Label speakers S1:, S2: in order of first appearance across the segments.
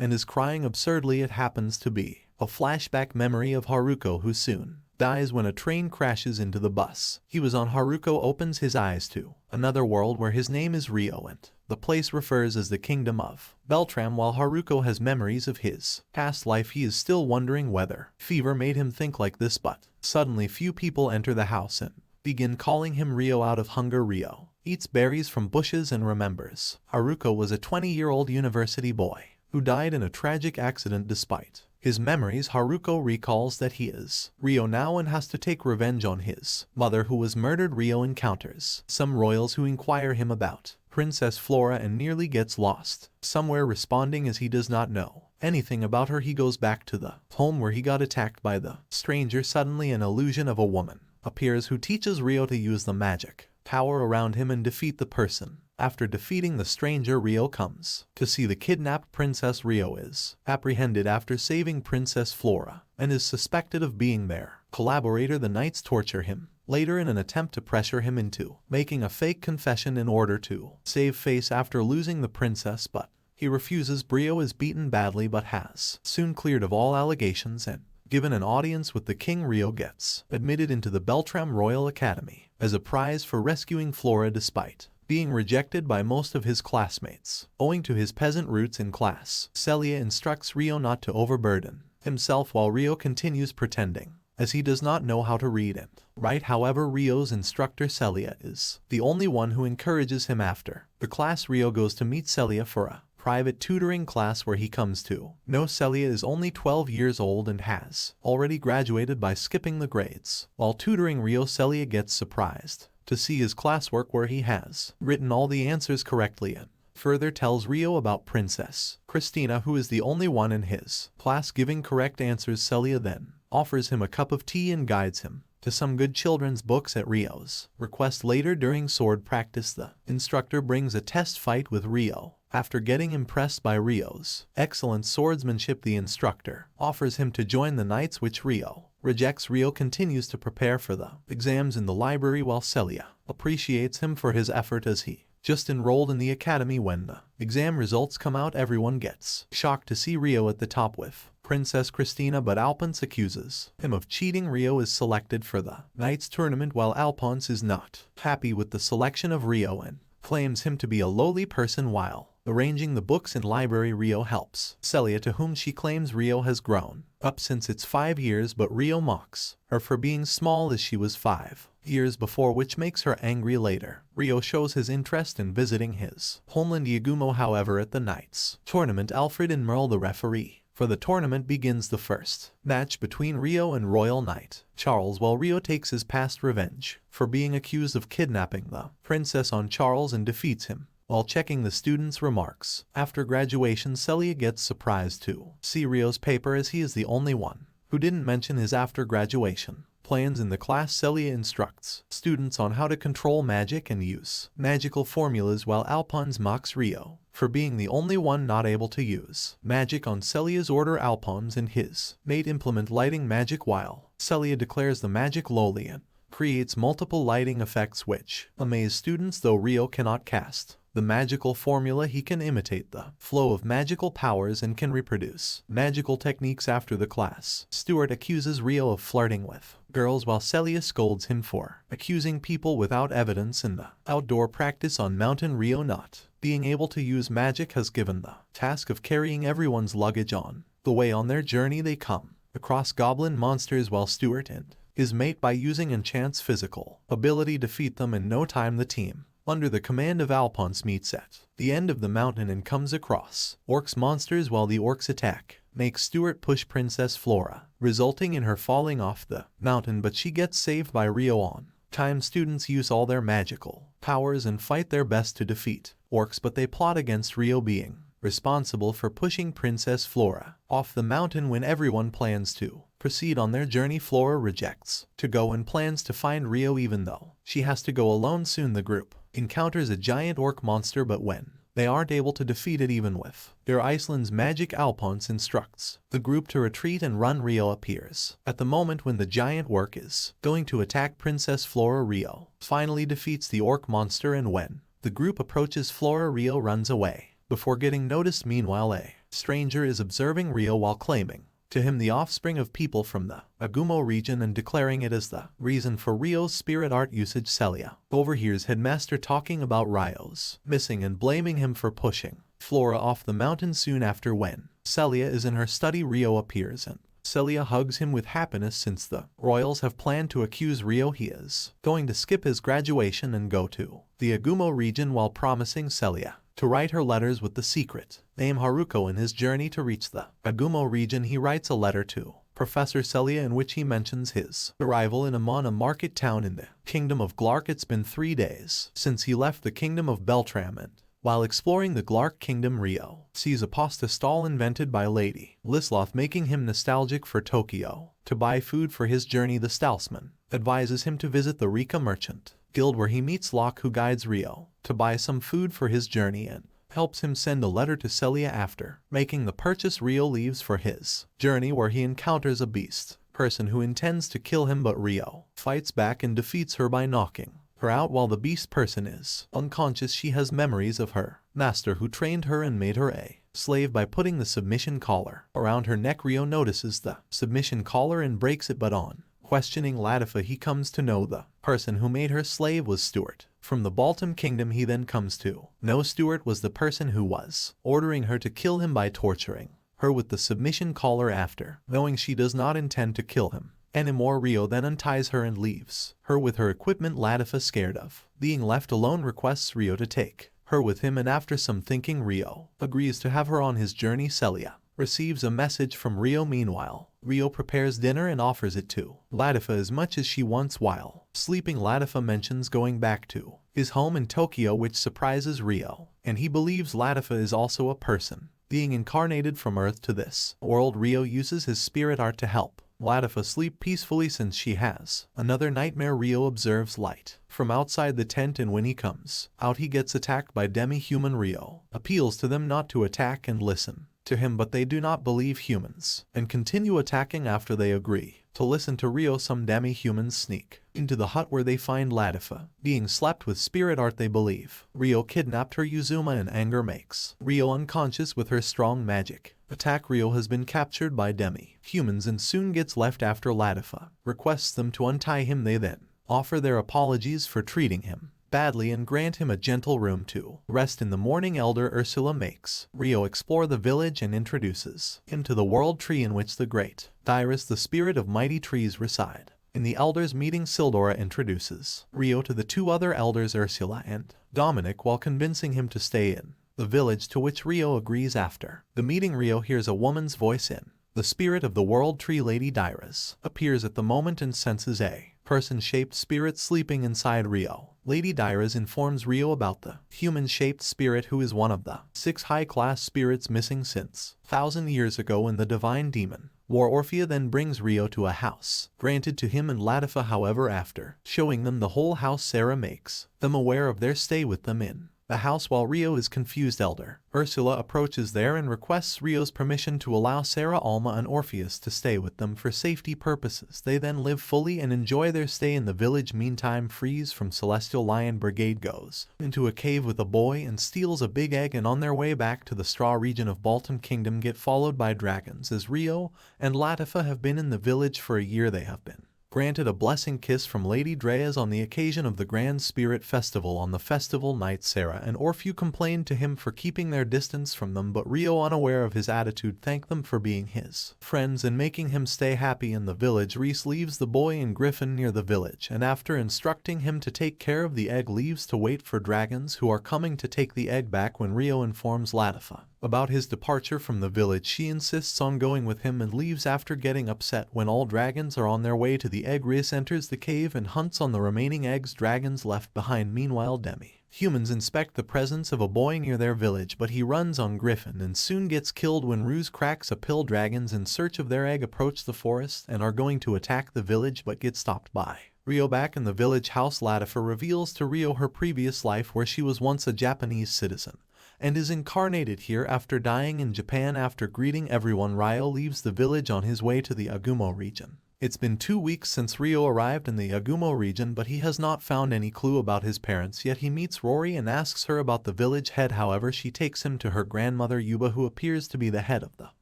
S1: and is crying absurdly. It happens to be a flashback memory of Haruko, who soon dies when a train crashes into the bus he was on. Haruko opens his eyes to another world where his name is Rio, and the place refers as the Kingdom of Beltram. While Haruko has memories of his past life, he is still wondering whether fever made him think like this, but suddenly few people enter the house and begin calling him Rio out of hunger. Rio eats berries from bushes and remembers Haruko was a 20-year-old university boy who died in a tragic accident. Despite his memories, Haruko recalls that he is Rio now and has to take revenge on his mother, who was murdered. Rio encounters some royals who inquire him about Princess Flora and nearly gets lost somewhere, responding as he does not know anything about her. He goes back to the home where he got attacked by the stranger. Suddenly an illusion of a woman appears who teaches Rio to use the magic power around him and defeat the person. After defeating the stranger, Rio comes to see the kidnapped princess. Rio is apprehended after saving Princess Flora and is suspected of being their collaborator. The knights torture him later in an attempt to pressure him into making a fake confession in order to save face after losing the princess, but he refuses. Rio is beaten badly but has soon cleared of all allegations and given an audience with the king. Rio gets admitted into the Beltram Royal Academy as a prize for rescuing Flora despite being rejected by most of his classmates owing to his peasant roots in class. Celia instructs Rio not to overburden himself while Rio continues pretending as he does not know how to read and write. However, Rio's instructor Celia is the only one who encourages him. After the class, Rio goes to meet Celia for a private tutoring class where he comes to know Celia is only 12 years old and has already graduated by skipping the grades. While tutoring Rio, Celia gets surprised to see his classwork where he has written all the answers correctly and further tells Rio about Princess Christina, who is the only one in his class giving correct answers. Celia then offers him a cup of tea and guides him to some good children's books at Rio's request. Later, during sword practice, the instructor brings a test fight with Rio. After getting impressed by Rio's excellent swordsmanship, the instructor offers him to join the knights, which Rio rejects. Rio continues to prepare for the exams in the library while Celia appreciates him for his effort as he just enrolled in the academy. When the exam results come out, everyone gets shocked to see Rio at the top with Princess Christina, but Alphonse accuses him of cheating. Rio is selected for the Knights tournament while Alphonse is not happy with the selection of Rio and claims him to be a lowly person. While arranging the books in library, Rio helps Celia, to whom she claims Rio has grown up since it's 5 years, but Rio mocks her for being small as she was 5 years before, which makes her angry. Later, Rio shows his interest in visiting his homeland Yagumo. However, at the Knights tournament, Alfred and Merle, the referee for the tournament, begins the first match between Rio and Royal Knight Charles, while Rio takes his past revenge for being accused of kidnapping the princess on Charles and defeats him while checking the students' remarks. After graduation, Celia gets surprised to see Rio's paper as he is the only one who didn't mention his after graduation plans in the class. Celia instructs students on how to control magic and use magical formulas, while Alphonse mocks Rio for being the only one not able to use magic. On Celia's order, Alphonse and his mate implement lighting magic while Celia declares the magic lowly and creates multiple lighting effects which amaze students. Though Rio cannot cast the magical formula, he can imitate the flow of magical powers and can reproduce magical techniques. After the class, Stuart accuses Rio of flirting with girls while Celia scolds him for accusing people without evidence. In the outdoor practice on Mountain, Rio, not being able to use magic, has given the task of carrying everyone's luggage on the way. On their journey, they come across goblin monsters while Stuart and his mate, by using enchant's physical ability, defeat them in no time. The team under the command of Alphonse meets at the end of the mountain and comes across orcs monsters. While the orcs attack makes Stuart push Princess Flora, resulting in her falling off the mountain, but she gets saved by Rio. On time, students use all their magical powers and fight their best to defeat orcs, but they plot against Rio being responsible for pushing Princess Flora off the mountain. When everyone plans to proceed on their journey, Flora rejects to go and plans to find Rio even though she has to go alone. Soon the group encounters a giant orc monster, but when they aren't able to defeat it even with their Iceland's magic, Alphonse instructs the group to retreat and run. Rio appears at the moment when the giant orc is going to attack Princess Flora. Rio finally defeats the orc monster, and when the group approaches Flora, Rio runs away before getting noticed. Meanwhile, a Stranger is observing Rio while claiming to him the offspring of people from the Agumo region and declaring it as the reason for Rio's spirit art usage. Celia overhears Headmaster talking about Rio's missing and blaming him for pushing Flora off the mountain. Soon after, when Celia is in her study, Rio appears and Celia hugs him with happiness since the royals have planned to accuse Rio he is going to skip his graduation and go to the Agumo region, while promising Celia to write her letters with the secret name Haruko. In his journey to reach the Agumo region, he writes a letter to Professor Celia in which he mentions his arrival in Amon, a market town in the kingdom of Glark. It's been 3 days since he left the kingdom of Beltram, and while exploring the Glark kingdom, Rio sees a pasta stall invented by Lady Lisloth, making him nostalgic for Tokyo. To buy food for his journey, the stallsman advises him to visit the Rika merchant guild, where he meets Locke, who guides Rio to buy some food for his journey and helps him send a letter to Celia. After making the purchase, Rio leaves for his journey, where he encounters a beast person who intends to kill him, but Rio fights back and defeats her by knocking her out. While the beast person is unconscious, she has memories of her master who trained her and made her a slave by putting the submission collar around her neck. Rio notices the submission collar and breaks it, but on questioning Latifa, he comes to know the person who made her slave was Stuart from the Baltam kingdom. He then comes to know Stuart was the person who was ordering her to kill him by torturing her with the submission collar. After knowing she does not intend to kill him anymore, Rio then unties her and leaves her with her equipment. Latifa, scared of being left alone, requests Rio to take her with him, and after some thinking, Rio agrees to have her on his journey. Celia receives a message from Rio. Meanwhile, Rio prepares dinner and offers it to Latifa as much as she wants. While sleeping, Latifa mentions going back to his home in Tokyo, which surprises Rio, and he believes Latifa is also a person being incarnated from Earth to this world. Rio uses his spirit art to help Latifa sleep peacefully since she has another nightmare. Rio observes light from outside the tent, and when he comes out, he gets attacked by demi-human. Rio appeals to them not to attack and listen to him, but they do not believe humans and continue attacking. After they agree to listen to Rio, some demi-humans sneak into the hut, where they find Latifa being slapped with spirit art. They believe Rio kidnapped her. Yuzuma in anger makes Rio unconscious with her strong magic attack. Rio has been captured by demi-humans and soon gets left after Latifa requests them to untie him. They then offer their apologies for treating him badly and grant him a gentle room to rest in the morning. Elder Ursula makes Rio explore the village and introduces him to the world tree in which the great Dyrus, the spirit of mighty trees, reside. In the elders' meeting, Sildora introduces Rio to the 2 other elders, Ursula and Dominic, while convincing him to stay in the village, to which Rio agrees. After the meeting, Rio hears a woman's voice in the spirit of the world tree. Lady Dyrus appears at the moment and senses a person-shaped spirit sleeping inside Rio. Lady Dyrus informs Rio about the human-shaped spirit, who is one of the 6 high-class spirits missing since 1,000 years ago when the divine demon War. Orphea then brings Rio to a house granted to him and Latifa. However, after showing them the whole house, Sarah makes them aware of their stay with them in the house. While Rio is confused, Elder Ursula approaches there and requests Rio's permission to allow Sarah, Alma, and Orpheus to stay with them for safety purposes. They then live fully and enjoy their stay in the village. Meantime, Freeze from Celestial Lion Brigade goes into a cave with a boy and steals a big egg, and on their way back to the Straw region of Baltam Kingdom get followed by dragons. As Rio and Latifa have been in the village for a year, they have been granted a blessing kiss from Lady Dreas on the occasion of the Grand Spirit Festival. On the festival night, Sarah and Orpheus complained to him for keeping their distance from them, but Rio, unaware of his attitude, thanked them for being his friends and making him stay happy in the village. Reese leaves the boy and Griffin near the village, and after instructing him to take care of the egg, leaves to wait for dragons who are coming to take the egg back. When Rio informs Latifa about his departure from the village, she insists on going with him and leaves after getting upset. When all dragons are on their way to the egg, Reese enters the cave and hunts on the remaining eggs dragons left behind. Meanwhile, demi-humans inspect the presence of a boy near their village, but he runs on Griffin and soon gets killed. When Ruse cracks a pill, dragons in search of their egg approach the forest and are going to attack the village but get stopped by Rio. Back in the village house, Latifa reveals to Rio her previous life, where she was once a Japanese citizen and is incarnated here after dying in Japan. After greeting everyone, Rio leaves the village on his way to the Agumo region. It's been 2 weeks since Rio arrived in the Yagumo region, but he has not found any clue about his parents yet. He meets Rory and asks her about the village head. However, she takes him to her grandmother Yuba, who appears to be the head of the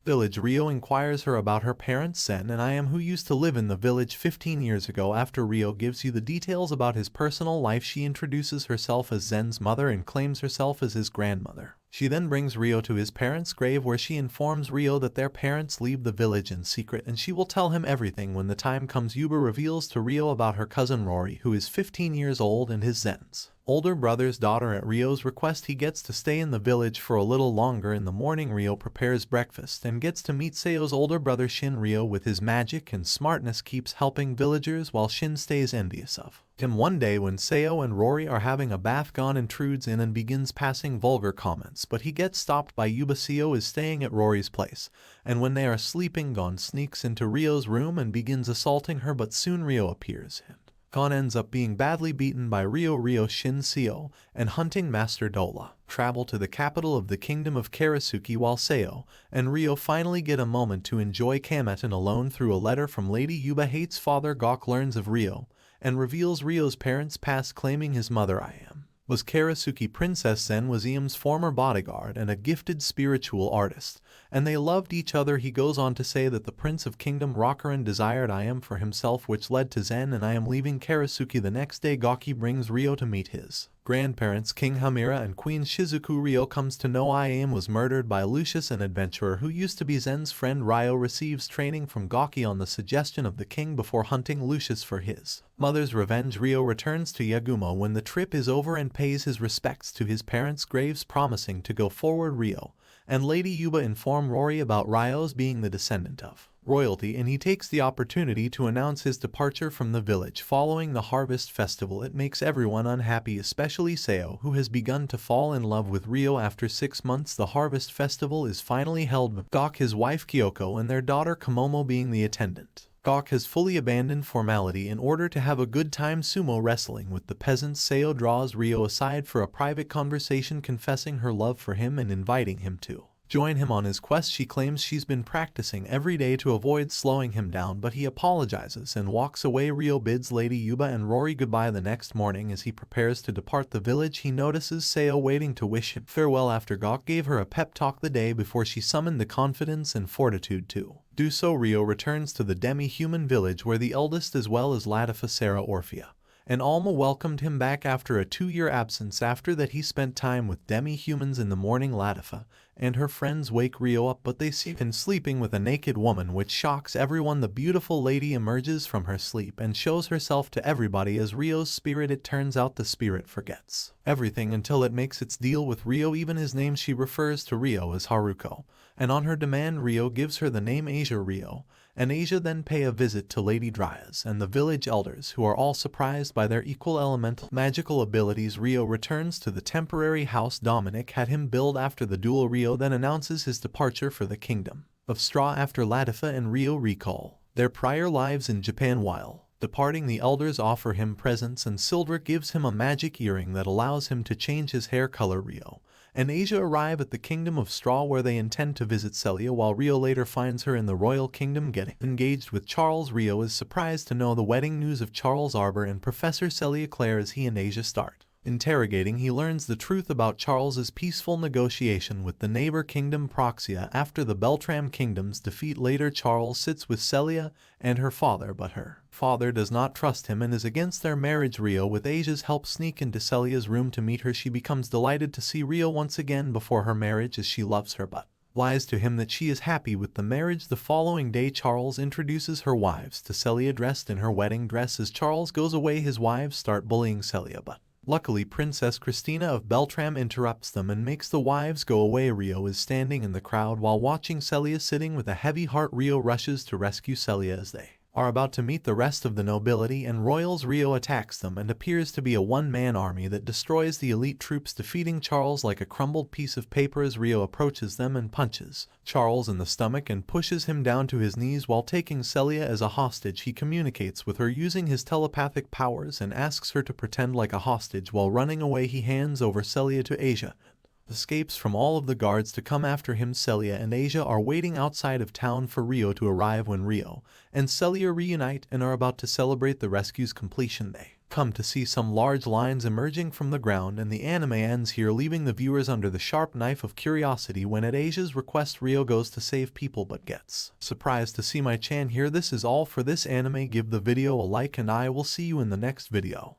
S1: village. Rio inquires her about her parents Zen and I am, who used to live in the village 15 years ago. After Rio gives you the details about his personal life, she introduces herself as Zen's mother and claims herself as his grandmother. She then brings Rio to his parents' grave, where she informs Rio that their parents leave the village in secret and she will tell him everything when the time comes. Yuba reveals to Rio about her cousin Rory, who is 15 years old and is Zen's older brother's daughter. At Rio's request, he gets to stay in the village for a little longer. In the morning, Rio prepares breakfast and gets to meet Seo's older brother Shin. Rio, with his magic and smartness, keeps helping villagers while Shin stays envious of him. One day when Seo and Rory are having a bath, Gon intrudes in and begins passing vulgar comments, but he gets stopped by Yuba. Seo is staying at Rory's place, and when they are sleeping, Gon sneaks into Rio's room and begins assaulting her, but soon Rio appears and Gon ends up being badly beaten by Rio. Shin, Seo, and Hunting Master Dola travel to the capital of the kingdom of Karasuki, while Seo and Rio finally get a moment to enjoy Kametan alone. Through a letter from Lady Yuba Hate's father, Gok learns of Rio and reveals Rio's parents' past, claiming his mother was Karasuki Princess Zen, was Iam's former bodyguard and a gifted spiritual artist, and they loved each other. He goes on to say that the Prince of Kingdom Rockaran desired Iam for himself, which led to Zen and Iam leaving Karasuki. The next day, Gaki brings Rio to meet his grandparents, King Hamira and Queen Shizuku. Rio comes to know Iam was murdered by Lucius, an adventurer who used to be Zen's friend. Rio receives training from Gaki on the suggestion of the king before hunting Lucius for his mother's revenge. Rio returns to Yagumo when the trip is over and pays his respects to his parents' graves, promising to go forward. Rio and Lady Yuba inform Rory about Rio's being the descendant of royalty, and he takes the opportunity to announce his departure from the village following the harvest festival. It makes everyone unhappy, especially Seo, who has begun to fall in love with Rio. After 6 months, the harvest festival is finally held, with Gok, his wife Kyoko, and their daughter Komomo being the attendant. Gok has fully abandoned formality in order to have a good time sumo wrestling with the peasants. Seo draws Rio aside for a private conversation, confessing her love for him and inviting him to join him on his quest. She claims she's been practicing every day to avoid slowing him down, but he apologizes and walks away. Rio bids Lady Yuba and Rory goodbye. The next morning, as he prepares to depart the village, he notices Seo waiting to wish him farewell after Gok gave her a pep talk the day before. She summoned the confidence and fortitude to do so. Rio returns to the demi-human village, where the eldest, as well as Latifa, Sarah, Orphea, and Alma welcomed him back after a 2-year absence. After that, he spent time with demi-humans. In the morning, Latifa and her friends wake Rio up, but they see him sleeping with a naked woman, which shocks everyone. The beautiful lady emerges from her sleep and shows herself to everybody as Rio's spirit. It turns out the spirit forgets everything until it makes its deal with Rio, even his name. She refers to Rio as Haruko, and on her demand, Rio gives her the name Asia. Rio and Asia then pay a visit to Lady Dryas and the village elders, who are all surprised by their equal elemental magical abilities. Rio returns to the temporary house Dominic had him build after the duel. Rio then announces his departure for the kingdom of Straw after Latifa and Rio recall their prior lives in Japan. While departing, the elders offer him presents, and Sildrick gives him a magic earring that allows him to change his hair color. Rio and Asia arrive at the Kingdom of Straw, where they intend to visit Celia, while Rio later finds her in the Royal Kingdom getting engaged with Charles. Rio is surprised to know the wedding news of Charles Arbor and Professor Celia Clare. As he and Asia start interrogating, he learns the truth about Charles's peaceful negotiation with the neighbor kingdom Proxia after the Beltram kingdom's defeat. Later, Charles sits with Celia and her father, but her father does not trust him and is against their marriage. Rio, with Asia's help, sneak into Celia's room to meet her. She becomes delighted to see Rio once again before her marriage, as she loves her, but lies to him that she is happy with the marriage. The following day, Charles introduces her wives to Celia dressed in her wedding dress. As Charles goes away, his wives start bullying Celia, but luckily, Princess Christina of Beltram interrupts them and makes the wives go away. Rio is standing in the crowd while watching Celia sitting with a heavy heart. Rio rushes to rescue Celia as they are about to meet the rest of the nobility and royals. Rio attacks them and appears to be a one-man army that destroys the elite troops, defeating Charles like a crumbled piece of paper. As Rio approaches them and punches Charles in the stomach and pushes him down to his knees while taking Celia as a hostage, he communicates with her using his telepathic powers and asks her to pretend like a hostage. While running away, he hands over Celia to Asia, escapes from all of the guards to come after him. Celia and Asia are waiting outside of town for Rio to arrive. When Rio and Celia reunite and are about to celebrate the rescue's completion, they come to see some large lines emerging from the ground, and the anime ends here, leaving the viewers under the sharp knife of curiosity when at Asia's request Rio goes to save people but gets surprised to see my chan here. This is all for this anime. Give the video a like and I will see you in the next video.